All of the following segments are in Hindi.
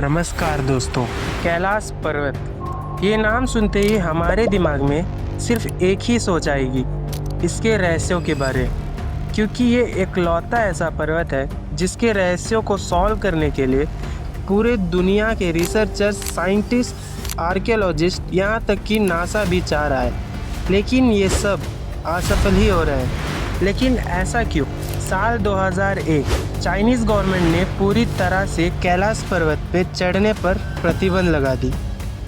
नमस्कार दोस्तों। कैलाश पर्वत, ये नाम सुनते ही हमारे दिमाग में सिर्फ एक ही सोच आएगी, इसके रहस्यों के बारे। क्योंकि ये एकलौता ऐसा पर्वत है जिसके रहस्यों को सॉल्व करने के लिए पूरे दुनिया के रिसर्चर्स, साइंटिस्ट, आर्कियोलॉजिस्ट, यहाँ तक कि नासा भी चाह रहा है, लेकिन ये सब असफल ही हो रहे हैं। लेकिन ऐसा क्यों? साल 2001 चाइनीज़ गवर्नमेंट ने पूरी तरह से कैलाश पर्वत पे चढ़ने पर प्रतिबंध लगा दी।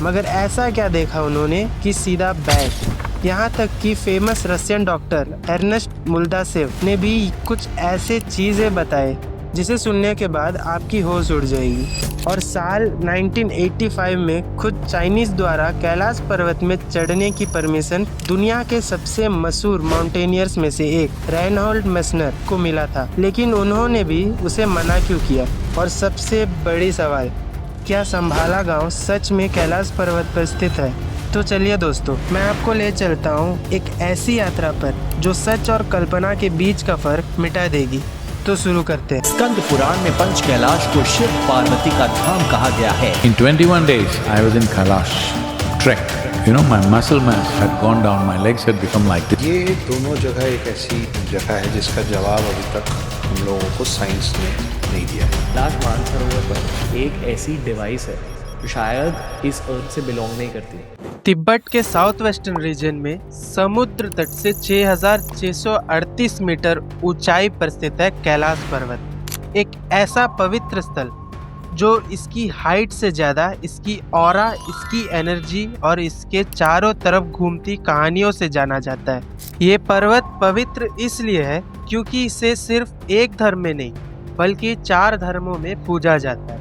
मगर ऐसा क्या देखा उन्होंने कि सीधा बैक। यहाँ तक कि फेमस रशियन डॉक्टर एर्नेस्ट मुल्दासेव ने भी कुछ ऐसे चीज़ें बताए जिसे सुनने के बाद आपकी होश उड़ जाएगी। और साल 1985 में खुद चाइनीज़ द्वारा कैलाश पर्वत में चढ़ने की परमिशन दुनिया के सबसे मशहूर माउंटेनियर्स में से एक रेनहोल्ड मेस्नर को मिला था, लेकिन उन्होंने भी उसे मना क्यों किया? और सबसे बड़ी सवाल, क्या संभाला गांव सच में कैलाश पर्वत पर स्थित है? तो चलिए दोस्तों, मैं आपको ले चलता हूँ एक ऐसी यात्रा पर जो सच और कल्पना के बीच का फर्क मिटा देगी। तो शुरू करते हैं। स्कंद पुराण में पंच कैलाश को शिव पार्वती का धाम कहा गया है। In 21 days, I was in Kailash trek. You know, my muscle mass had gone down, my legs had become like this. ये दोनों जगह एक ऐसी जगह है जिसका जवाब अभी तक हम लोगों को साइंस ने नहीं दिया है। कैलाश मानसरोवर पर एक ऐसी डिवाइस है जो शायद इस अर्थ से बिलोंग नहीं करती। तिब्बत के साउथ वेस्टर्न रीजन में समुद्र तट से 6,638 मीटर ऊंचाई पर स्थित है कैलाश पर्वत। एक ऐसा पवित्र स्थल जो इसकी हाइट से ज़्यादा इसकी ऑरा, इसकी एनर्जी और इसके चारों तरफ घूमती कहानियों से जाना जाता है। ये पर्वत पवित्र इसलिए है क्योंकि इसे सिर्फ एक धर्म में नहीं बल्कि 4 धर्मों में पूजा जाता है।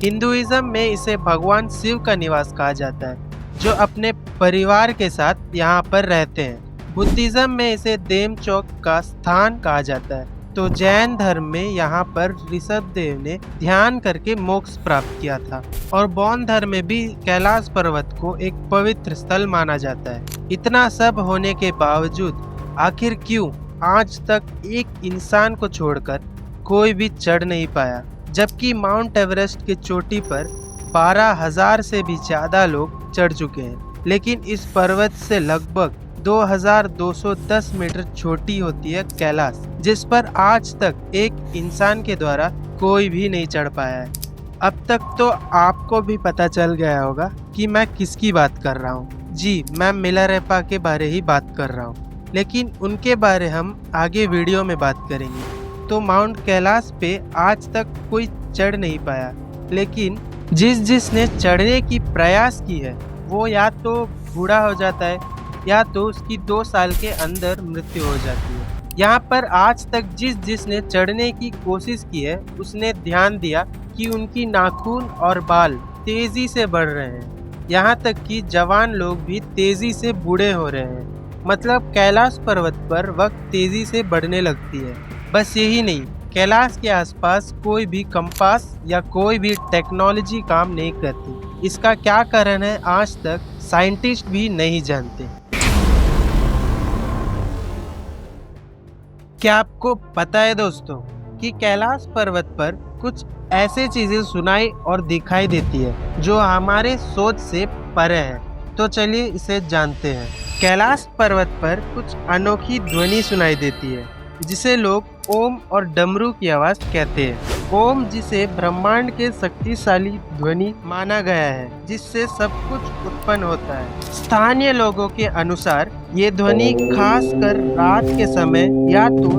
हिंदुइज्म में इसे भगवान शिव का निवास कहा जाता है जो अपने परिवार के साथ यहाँ पर रहते हैं। बुद्धिज्म में इसे देमचौक का स्थान कहा जाता है। तो जैन धर्म में यहाँ पर ऋषभदेव ने ध्यान करके मोक्ष प्राप्त किया था। और बौद्ध धर्म में भी कैलाश पर्वत को एक पवित्र स्थल माना जाता है। इतना सब होने के बावजूद आखिर क्यों आज तक एक इंसान को छोड़कर कोई भी चढ़ नहीं पाया, जबकि माउंट एवरेस्ट की चोटी पर 12,000 से भी ज़्यादा लोग चढ़ चुके हैं। लेकिन इस पर्वत से लगभग 2,210 मीटर छोटी होती है कैलाश, जिस पर आज तक एक इंसान के द्वारा कोई भी नहीं चढ़ पाया है। अब तक तो आपको भी पता चल गया होगा कि मैं किसकी बात कर रहा हूँ। जी, मैं मिलारेपा के बारे ही बात कर रहा हूँ, लेकिन उनके बारे हम आगे वीडियो में बात करेंगे। तो माउंट कैलाश पे आज तक कोई चढ़ नहीं पाया, लेकिन जिसने चढ़ने की प्रयास की है वो या तो बूढ़ा हो जाता है या तो उसकी 2 साल के अंदर मृत्यु हो जाती है। यहाँ पर आज तक जिसने चढ़ने की कोशिश की है उसने ध्यान दिया कि उनकी नाखून और बाल तेजी से बढ़ रहे हैं। यहाँ तक कि जवान लोग भी तेजी से बूढ़े हो रहे हैं। मतलब कैलाश पर्वत पर वक्त तेजी से बढ़ने लगती है। बस यही नहीं, कैलाश के आसपास कोई भी कंपास या कोई भी टेक्नोलॉजी काम नहीं करती। इसका क्या कारण है आज तक साइंटिस्ट भी नहीं जानते। क्या आपको पता है दोस्तों कि कैलाश पर्वत पर कुछ ऐसे चीजें सुनाई और दिखाई देती है जो हमारे सोच से परे है? तो चलिए इसे जानते हैं। कैलाश पर्वत पर कुछ अनोखी ध्वनि सुनाई देती है जिसे लोग ओम और डमरू की आवाज कहते हैं। ओम जिसे ब्रह्मांड के शक्तिशाली ध्वनि माना गया है जिससे सब कुछ उत्पन्न होता है। स्थानीय लोगों के अनुसार ये ध्वनि खास कर रात के समय या तो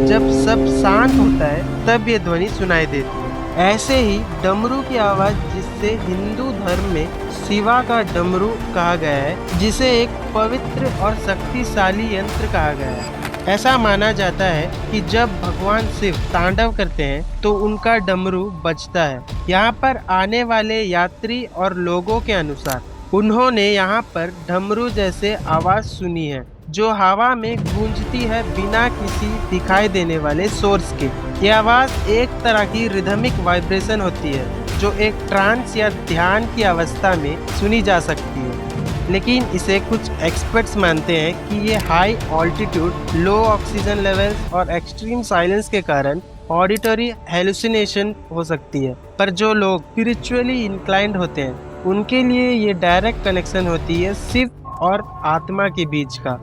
जब सब शांत होता है तब ये ध्वनि सुनाई देती है। ऐसे ही डमरू की आवाज जिससे हिंदू धर्म में शिवा का डमरू कहा गया है, जिसे एक पवित्र और शक्तिशाली यंत्र कहा गया है। ऐसा माना जाता है कि जब भगवान शिव तांडव करते हैं तो उनका डमरू बजता है। यहाँ पर आने वाले यात्री और लोगों के अनुसार उन्होंने यहाँ पर डमरू जैसे आवाज सुनी है जो हवा में गूंजती है बिना किसी दिखाई देने वाले सोर्स के। यह आवाज एक तरह की रिदमिक वाइब्रेशन होती है जो एक ट्रांस या ध्यान की अवस्था में सुनी जा सकती है। लेकिन इसे कुछ एक्सपर्ट्स मानते हैं कि ये हाई ऑल्टीट्यूड, लो ऑक्सीजन लेवल्स और एक्सट्रीम साइलेंस के कारण ऑडिटरी हेलुसिनेशन हो सकती है। पर जो लोग स्पिरिचुअली इंक्लाइंड होते हैं उनके लिए ये डायरेक्ट कनेक्शन होती है शिव और आत्मा के बीच का।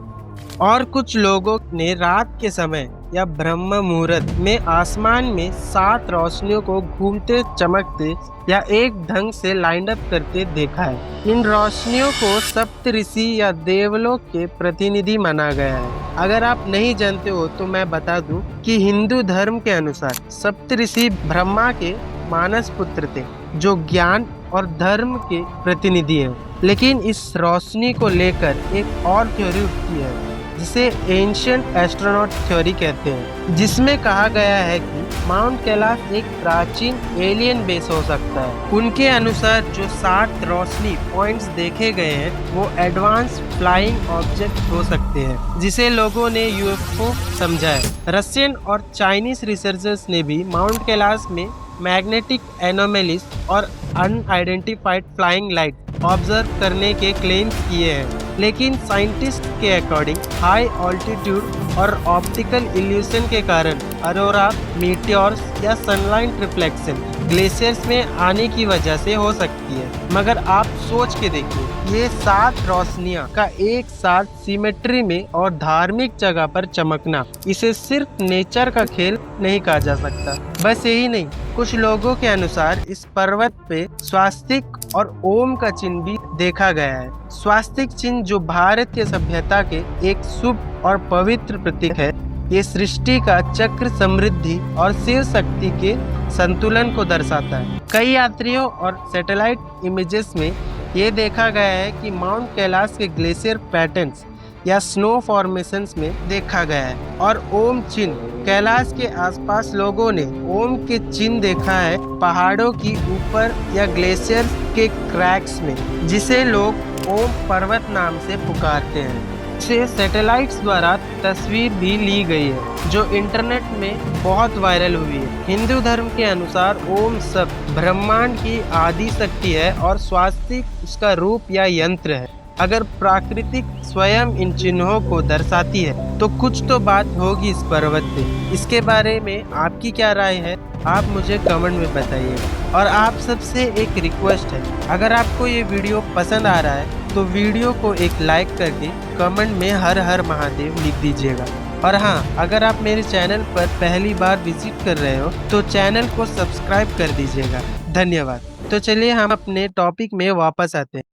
और कुछ लोगों ने रात के समय या ब्रह्म मुहूर्त में आसमान में 7 रोशनियों को घूमते, चमकते या एक ढंग से लाइन अप करते देखा है। इन रोशनियों को सप्त ऋषि या देवलोक के प्रतिनिधि माना गया है। अगर आप नहीं जानते हो तो मैं बता दूं कि हिंदू धर्म के अनुसार सप्त ऋषि ब्रह्मा के मानस पुत्र थे, जो ज्ञान और धर्म के प्रतिनिधि हैं। लेकिन इस रोशनी को लेकर एक और थ्योरी उठती है जिसे एंशिएंट एस्ट्रोनॉट थ्योरी कहते हैं, जिसमें कहा गया है कि माउंट कैलाश एक प्राचीन एलियन बेस हो सकता है। उनके अनुसार जो 7 रोशनी पॉइंट्स देखे गए हैं वो एडवांस फ्लाइंग ऑब्जेक्ट हो सकते हैं, जिसे लोगों ने यूएफओ समझा है। रशियन और चाइनीज रिसर्चर्स ने भी माउंट कैलाश में मैग्नेटिक एनोमेलीज और अनआइडेंटिफाइड फ्लाइंग लाइट ऑब्जर्व करने के क्लेम किए हैं। लेकिन साइंटिस्ट के अकॉर्डिंग हाई ऑल्टीट्यूड और ऑप्टिकल इल्यूशन के कारण अरोरा, मीटियोर्स या सनलाइट रिफ्लेक्शन ग्लेशियर्स में आने की वजह से हो सकती है। मगर आप सोच के देखिए, ये 7 रोशनियां का एक साथ सिमेट्री में और धार्मिक जगह पर चमकना, इसे सिर्फ नेचर का खेल नहीं कहा जा सकता। बस यही नहीं, कुछ लोगों के अनुसार इस पर्वत पे स्वास्तिक और ओम का चिन्ह भी देखा गया है। स्वास्तिक चिन्ह जो भारतीय सभ्यता के एक शुभ और पवित्र प्रतीक है। ये सृष्टि का चक्र, समृद्धि और शिव शक्ति के संतुलन को दर्शाता है। कई यात्रियों और सैटेलाइट इमेजेस में ये देखा गया है कि माउंट कैलाश के ग्लेशियर पैटर्न्स या स्नो फॉर्मेशंस में देखा गया है। और ओम चिन्ह, कैलाश के आसपास लोगों ने ओम के चिन्ह देखा है पहाड़ों की ऊपर या ग्लेशियर के क्रैक्स में, जिसे लोग ओम पर्वत नाम से पुकारते हैं। से सैटेलाइट्स द्वारा तस्वीर भी ली गई है जो इंटरनेट में बहुत वायरल हुई है। हिंदू धर्म के अनुसार ओम शब्द ब्रह्मांड की आदि शक्ति है और स्वास्तिक उसका रूप या यंत्र है। अगर प्राकृतिक स्वयं इन चिन्हों को दर्शाती है तो कुछ तो बात होगी इस पर्वत पे। इसके बारे में आपकी क्या राय है, आप मुझे कमेंट में बताइएगा। और आप सबसे एक रिक्वेस्ट है, अगर आपको ये वीडियो पसंद आ रहा है तो वीडियो को एक लाइक करके कमेंट में हर हर महादेव लिख दीजिएगा। और हाँ, अगर आप मेरे चैनल पर पहली बार विजिट कर रहे हो तो चैनल को सब्सक्राइब कर दीजिएगा। धन्यवाद। तो चलिए हम अपने टॉपिक में वापस आते हैं।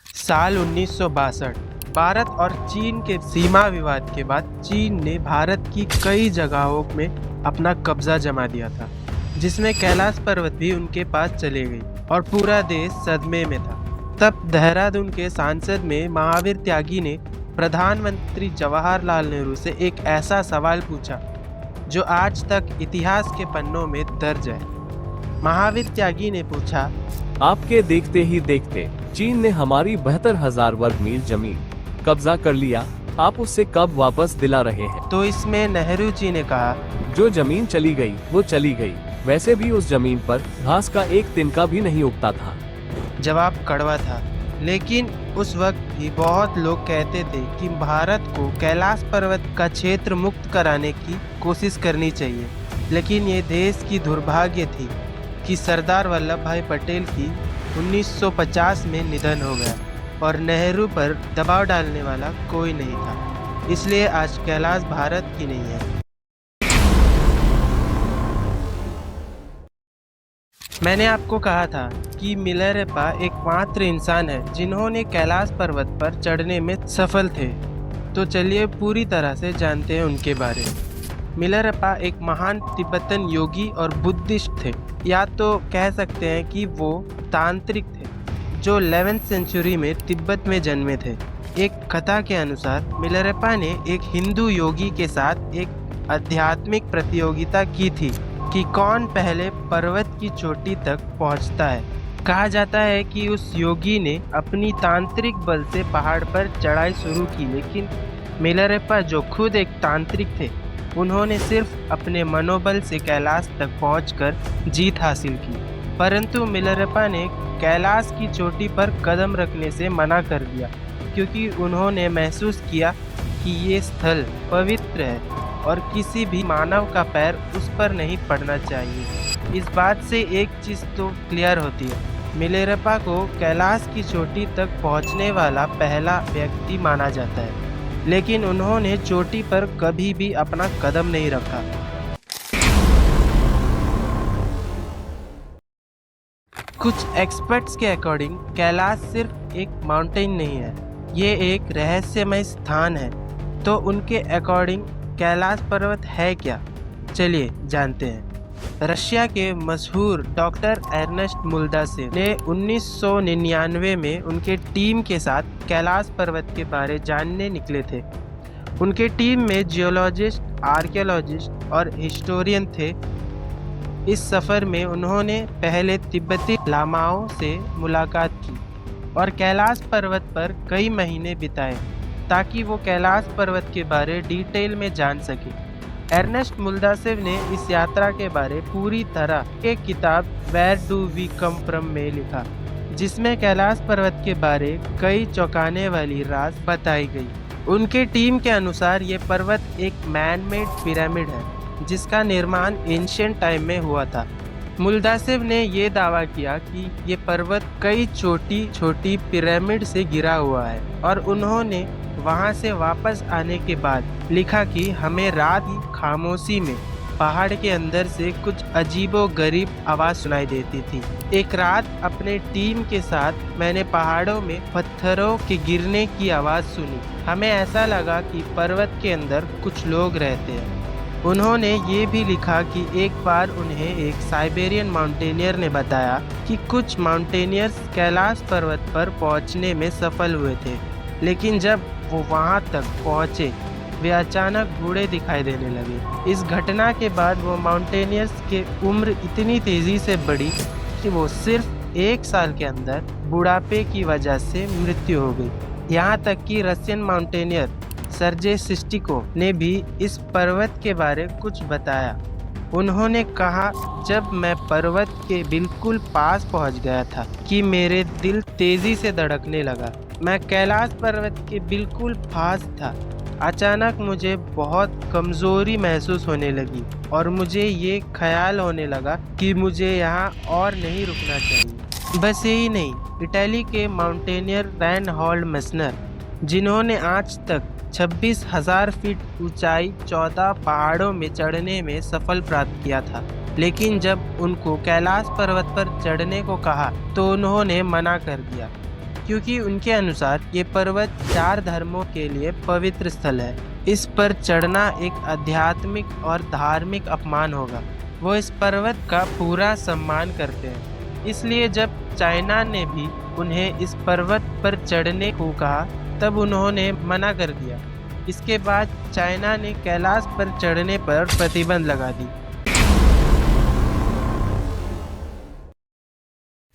साल 1962 भारत और चीन के सीमा विवाद के बाद चीन ने भारत की कई जगहों में अपना कब्जा जमा दिया था, जिसमें कैलाश पर्वत भी उनके पास चले गई और पूरा देश सदमे में था। तब देहरादून के सांसद में महावीर त्यागी ने प्रधानमंत्री जवाहरलाल नेहरू से एक ऐसा सवाल पूछा जो आज तक इतिहास के पन्नों में दर्ज है। महावीर त्यागी ने पूछा, आपके देखते ही देखते चीन ने हमारी 72,000 वर्ग मील जमीन कब्जा कर लिया, आप उससे कब वापस दिला रहे हैं? तो इसमें नेहरू जी ने कहा, जो जमीन चली गई वो चली गई, वैसे भी उस जमीन पर घास का एक तिनका भी नहीं उगता था। जवाब कड़वा था, लेकिन उस वक्त भी बहुत लोग कहते थे कि भारत को कैलाश पर्वत का क्षेत्र मुक्त कराने की कोशिश करनी चाहिए। लेकिन ये देश की दुर्भाग्य थी कि सरदार वल्लभ भाई पटेल की 1950 में निधन हो गया और नेहरू पर दबाव डालने वाला कोई नहीं था। इसलिए आज कैलाश भारत की नहीं है। मैंने आपको कहा था कि मिलरेपा एकमात्र इंसान है जिन्होंने कैलाश पर्वत पर चढ़ने में सफल थे। तो चलिए पूरी तरह से जानते हैं उनके बारे में। मिलरेपा एक महान तिब्बतन योगी और बुद्धिस्ट थे, या तो कह सकते हैं कि वो तांत्रिक थे जो 11वीं सेंचुरी में तिब्बत में जन्मे थे। एक कथा के अनुसार मिलरेपा ने एक हिंदू योगी के साथ एक आध्यात्मिक प्रतियोगिता की थी कि कौन पहले पर्वत की चोटी तक पहुंचता है। कहा जाता है कि उस योगी ने अपनी तांत्रिक बल से पहाड़ पर चढ़ाई शुरू की, लेकिन मिलरेपा जो खुद एक तांत्रिक थे, उन्होंने सिर्फ अपने मनोबल से कैलाश तक पहुंचकर जीत हासिल की। परंतु मिलरप्पा ने कैलाश की चोटी पर कदम रखने से मना कर दिया, क्योंकि उन्होंने महसूस किया कि ये स्थल पवित्र है और किसी भी मानव का पैर उस पर नहीं पड़ना चाहिए। इस बात से एक चीज़ तो क्लियर होती है, मिलरप्पा को कैलाश की चोटी तक पहुंचने वाला पहला व्यक्ति माना जाता है, लेकिन उन्होंने चोटी पर कभी भी अपना कदम नहीं रखा। कुछ एक्सपर्ट्स के अकॉर्डिंग कैलाश सिर्फ एक माउंटेन नहीं है, ये एक रहस्यमय स्थान है। तो उनके अकॉर्डिंग कैलाश पर्वत है क्या? चलिए जानते हैं। रशिया के मशहूर डॉक्टर अर्नेस्ट मुल्दासेव ने 1999 में उनके टीम के साथ कैलाश पर्वत के बारे जानने निकले थे। उनके टीम में जियोलॉजिस्ट, आर्कियोलॉजिस्ट और हिस्टोरियन थे। इस सफ़र में उन्होंने पहले तिब्बती लामाओं से मुलाकात की और कैलाश पर्वत पर कई महीने बिताए ताकि वो कैलाश पर्वत के बारे डिटेल में जान सके। अर्नेस्ट मुल्दासेव ने इस यात्रा के बारे पूरी तरह एक किताब where do we come from में लिखा, जिसमें कैलाश पर्वत के बारे कई चौंकाने वाली राज बताई गई। उनके टीम के अनुसार ये पर्वत एक मैन मेड पिरामिड है जिसका निर्माण एंशिएंट टाइम में हुआ था। मुल्दासेव ने ये दावा किया कि ये पर्वत कई छोटी छोटी पिरामिड से गिरा हुआ है और उन्होंने वहाँ से वापस आने के बाद लिखा कि हमें रात की खामोशी में पहाड़ के अंदर से कुछ अजीबोगरीब आवाज़ सुनाई देती थी। एक रात अपने टीम के साथ मैंने पहाड़ों में पत्थरों के गिरने की आवाज़ सुनी। हमें ऐसा लगा कि पर्वत के अंदर कुछ लोग रहते हैं। उन्होंने ये भी लिखा कि एक बार उन्हें एक साइबेरियन माउंटेनियर ने बताया कि कुछ माउंटेनियर्स कैलाश पर्वत पर पहुंचने में सफल हुए थे, लेकिन जब वो वहां तक पहुंचे वे अचानक बूढ़े दिखाई देने लगे। इस घटना के बाद वो माउंटेनियर्स की उम्र इतनी तेज़ी से बढ़ी कि वो सिर्फ 1 साल के अंदर बुढ़ापे की वजह से मृत्यु हो गई। यहाँ तक कि रशियन माउंटेनियर सर्जे सिस्टिको ने भी इस पर्वत के बारे कुछ बताया। उन्होंने कहा, जब मैं पर्वत के बिल्कुल पास पहुंच गया था कि मेरे दिल तेजी से धड़कने लगा। मैं कैलाश पर्वत के बिल्कुल पास था। अचानक मुझे बहुत कमज़ोरी महसूस होने लगी और मुझे ये ख्याल होने लगा कि मुझे यहाँ और नहीं रुकना चाहिए। बस यही नहीं, इटली के माउंटेनियर रेनहोल्ड मेस्नर, जिन्होंने आज तक 26,000 फीट ऊंचाई 14 पहाड़ों में चढ़ने में सफल प्राप्त किया था, लेकिन जब उनको कैलाश पर्वत पर चढ़ने को कहा तो उन्होंने मना कर दिया, क्योंकि उनके अनुसार ये पर्वत 4 धर्मों के लिए पवित्र स्थल है। इस पर चढ़ना एक आध्यात्मिक और धार्मिक अपमान होगा। वो इस पर्वत का पूरा सम्मान करते हैं, इसलिए जब चाइना ने भी उन्हें इस पर्वत पर चढ़ने को कहा तब उन्होंने मना कर दिया। इसके बाद चाइना ने कैलाश पर चढ़ने पर प्रतिबंध लगा दी।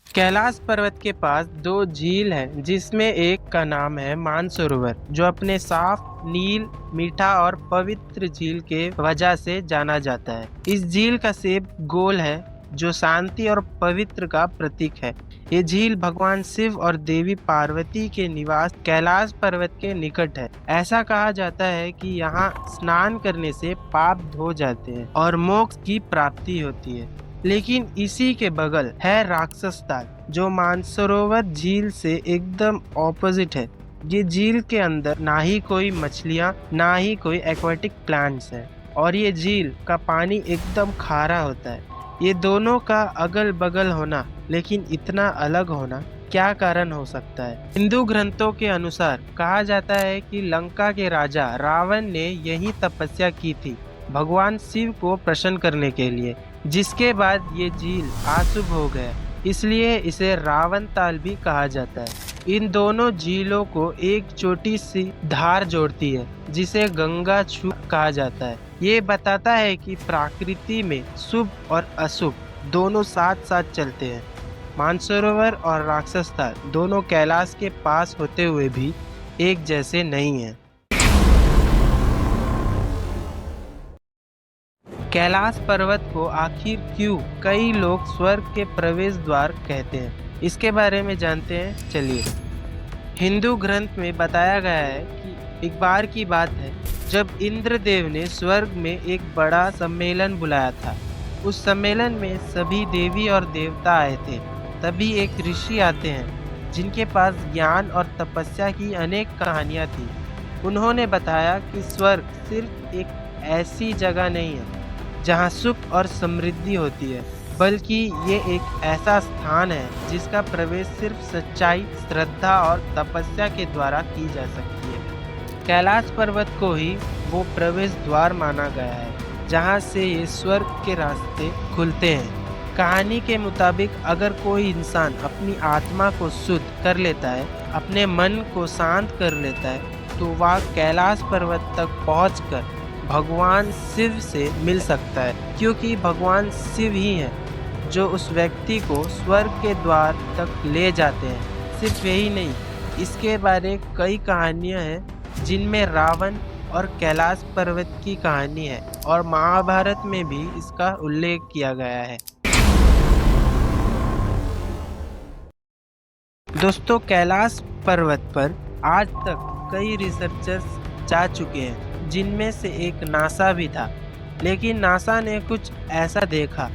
कैलाश पर्वत के पास 2 झील हैं, जिसमें एक का नाम है मानसरोवर, जो अपने साफ, नील, मीठा और पवित्र झील के वजह से जाना जाता है। इस झील का शेप गोल है, जो शांति और पवित्र का प्रतीक है। ये झील भगवान शिव और देवी पार्वती के निवास कैलाश पर्वत के निकट है। ऐसा कहा जाता है कि यहाँ स्नान करने से पाप धो जाते हैं और मोक्ष की प्राप्ति होती है। लेकिन इसी के बगल है राक्षस ताल, जो मानसरोवर झील से एकदम ऑपोजिट है। ये झील के अंदर ना ही कोई मछलियाँ, ना ही कोई एक्वाटिक प्लांट्स है और ये झील का पानी एकदम खारा होता है। ये दोनों का अगल बगल होना, लेकिन इतना अलग होना क्या कारण हो सकता है? हिंदू ग्रंथों के अनुसार कहा जाता है कि लंका के राजा रावण ने यही तपस्या की थी भगवान शिव को प्रसन्न करने के लिए, जिसके बाद ये झील अशुभ हो गया, इसलिए इसे रावण ताल भी कहा जाता है। इन दोनों झीलों को एक छोटी सी धार जोड़ती है, जिसे गंगा छू कहा जाता है। ये बताता है कि प्रकृति में शुभ और अशुभ दोनों साथ साथ चलते हैं। मानसरोवर और राक्षस ताल दोनों कैलाश के पास होते हुए भी एक जैसे नहीं हैं। कैलाश पर्वत को आखिर क्यों कई लोग स्वर्ग के प्रवेश द्वार कहते हैं, इसके बारे में जानते हैं। चलिए, हिंदू ग्रंथ में बताया गया है कि एक बार की बात है जब इंद्रदेव ने स्वर्ग में एक बड़ा सम्मेलन बुलाया था। उस सम्मेलन में सभी देवी और देवता आए थे। तभी एक ऋषि आते हैं जिनके पास ज्ञान और तपस्या की अनेक कहानियाँ थी। उन्होंने बताया कि स्वर्ग सिर्फ एक ऐसी जगह नहीं है जहाँ सुख और समृद्धि होती है, बल्कि ये एक ऐसा स्थान है जिसका प्रवेश सिर्फ सच्चाई, श्रद्धा और तपस्या के द्वारा की जा सकती है। कैलाश पर्वत को ही वो प्रवेश द्वार माना गया है जहाँ से ये स्वर्ग के रास्ते खुलते हैं। कहानी के मुताबिक अगर कोई इंसान अपनी आत्मा को शुद्ध कर लेता है, अपने मन को शांत कर लेता है, तो वह कैलाश पर्वत तक पहुंचकर भगवान शिव से मिल सकता है, क्योंकि भगवान शिव ही हैं जो उस व्यक्ति को स्वर्ग के द्वार तक ले जाते हैं। सिर्फ यही नहीं, इसके बारे कई कहानियां हैं जिनमें रावण और कैलाश पर्वत की कहानी है और महाभारत में भी इसका उल्लेख किया गया है। दोस्तों, कैलाश पर्वत पर आज तक कई रिसर्चर्स जा चुके हैं, जिनमें से एक नासा भी था। लेकिन नासा ने कुछ ऐसा देखा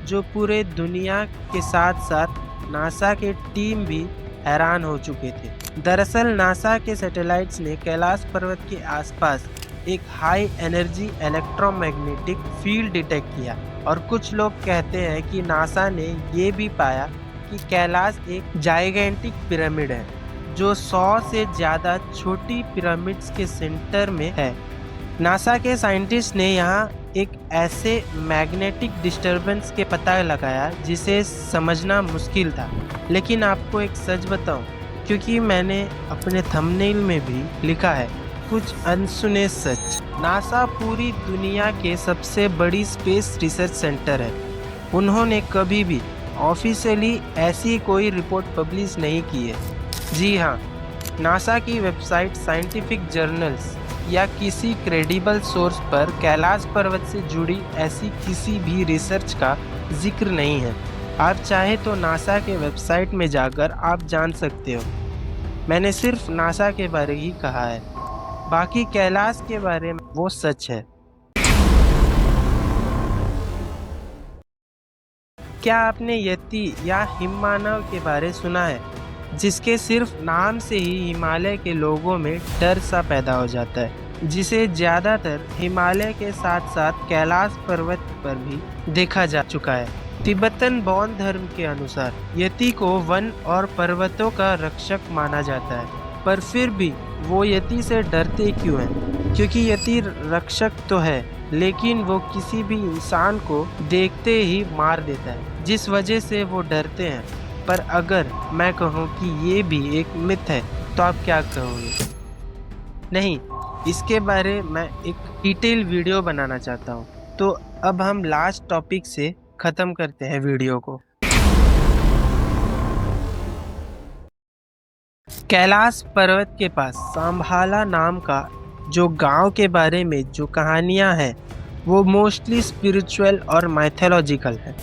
जो पूरे दुनिया के साथ साथ नासा के टीम भी हैरान हो चुके थे। दरअसल नासा के सैटेलाइट्स ने कैलाश पर्वत के आसपास एक high energy electromagnetic field detect किया और कुछ लोग कहते हैं कि नासा ने ये भी पाया कि कैलाश एक जाइगेंटिक पिरामिड है जो 100 से ज़्यादा छोटी पिरामिड्स के सेंटर में है। नासा के साइंटिस्ट ने यहाँ एक ऐसे मैग्नेटिक डिस्टरबेंस के पता लगाया जिसे समझना मुश्किल था। लेकिन आपको एक सच बताऊं, क्योंकि मैंने अपने थंबनेल में भी लिखा है कुछ अनसुने सच। नासा पूरी दुनिया के सबसे बड़ी स्पेस रिसर्च सेंटर है। उन्होंने कभी भी ऑफिशियली ऐसी कोई रिपोर्ट पब्लिश नहीं की है। जी हाँ, नासा की वेबसाइट, साइंटिफिक जर्नल्स या किसी क्रेडिबल सोर्स पर कैलाश पर्वत से जुड़ी ऐसी किसी भी रिसर्च का जिक्र नहीं है। आप चाहे तो नासा के वेबसाइट में जाकर आप जान सकते हो। मैंने सिर्फ नासा के बारे ही कहा है, बाकी कैलाश के बारे में वो सच है। क्या आपने यति या हिममानव के बारे सुना है, जिसके सिर्फ नाम से ही हिमालय के लोगों में डर सा पैदा हो जाता है, जिसे ज़्यादातर हिमालय के साथ साथ कैलाश पर्वत पर भी देखा जा चुका है। तिब्बतन बौद्ध धर्म के अनुसार यति को वन और पर्वतों का रक्षक माना जाता है, पर फिर भी वो यति से डरते क्यों हैं? क्योंकि यति रक्षक तो है, लेकिन वो किसी भी इंसान को देखते ही मार देता है, जिस वजह से वो डरते हैं। पर अगर मैं कहूँ कि ये भी एक मिथ है, तो आप क्या कहोगे? नहीं, इसके बारे में एक डिटेल वीडियो बनाना चाहता हूँ। तो अब हम लास्ट टॉपिक से ख़त्म करते हैं वीडियो को। कैलाश पर्वत के पास सांभाला नाम का जो गांव के बारे में जो कहानियां हैं, वो मोस्टली स्पिरिचुअल और माइथोलॉजिकल है।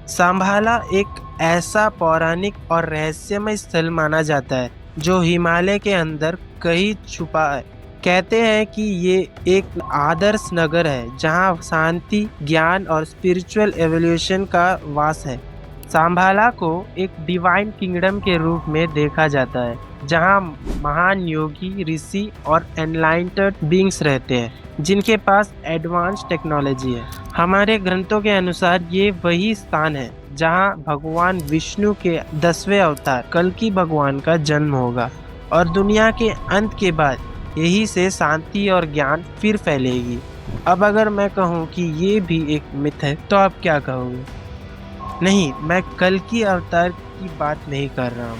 सांभाला एक ऐसा पौराणिक और रहस्यमय स्थल माना जाता है जो हिमालय के अंदर कहीं छुपा है। कहते हैं कि ये एक आदर्श नगर है जहां शांति, ज्ञान और स्पिरिचुअल एवोल्यूशन का वास है। सांभाला को एक डिवाइन किंगडम के रूप में देखा जाता है, जहां महान योगी, ऋषि और एनलाइटेड बीइंग्स रहते हैं, जिनके पास एडवांस टेक्नोलॉजी है। हमारे ग्रंथों के अनुसार ये वही स्थान है जहां भगवान विष्णु के 10वें अवतार कल्कि भगवान का जन्म होगा और दुनिया के अंत के बाद यही से शांति और ज्ञान फिर फैलेगी। अब अगर मैं कहूँ कि ये भी एक मिथ है, तो आप क्या कहोगे? नहीं, मैं कल्कि अवतार की बात नहीं कर रहा हूँ,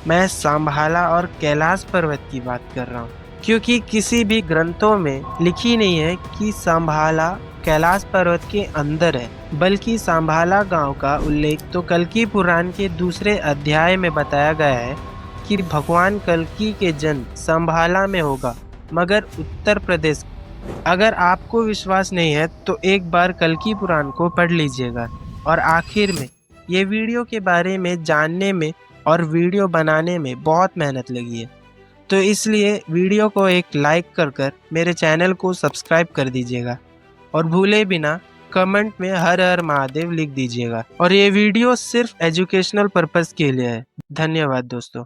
मैं सांभाला और कैलाश पर्वत की बात कर रहा हूँ। क्योंकि किसी भी ग्रंथों में लिखी नहीं है कि सांभाला कैलाश पर्वत के अंदर है, बल्कि सांभाला गांव का उल्लेख तो कल्कि पुराण के 2 अध्याय में बताया गया है कि भगवान कल्कि के जन्म सांभाला में होगा, मगर उत्तर प्रदेश अगर आपको विश्वास नहीं है तो एक बार कल्कि पुराण को पढ़ लीजिएगा। और आखिर में ये वीडियो के बारे में जानने में और वीडियो बनाने में बहुत मेहनत लगी है, तो इसलिए वीडियो को एक लाइक कर मेरे चैनल को सब्सक्राइब कर दीजिएगा और भूले बिना कमेंट में हर हर महादेव लिख दीजिएगा। और ये वीडियो सिर्फ एजुकेशनल पर्पस के लिए है। धन्यवाद दोस्तों।